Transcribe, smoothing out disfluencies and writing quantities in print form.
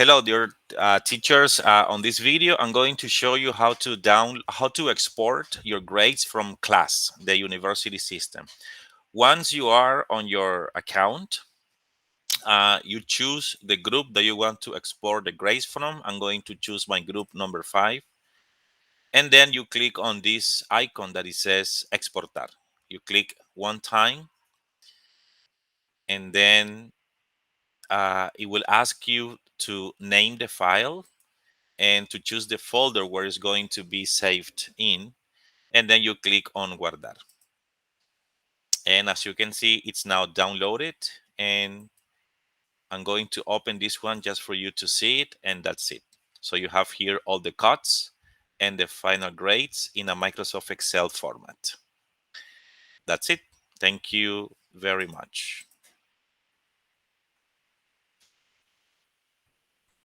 Hello, dear teachers. On this video, I'm going to show you how to export your grades from class, the university system. Once you are on your account, you choose the group that you want to export the grades from. I'm going to choose my group number 5, and then you click on this icon that it says exportar. You click one time, and then it will ask you to name the file and to choose the folder where it's going to be saved in, and then you click on guardar. And as you can see, it's now downloaded, and I'm going to open this one just for you to see it, and that's it. So you have here all the cuts and the final grades in a Microsoft Excel format. That's it. Thank you very much.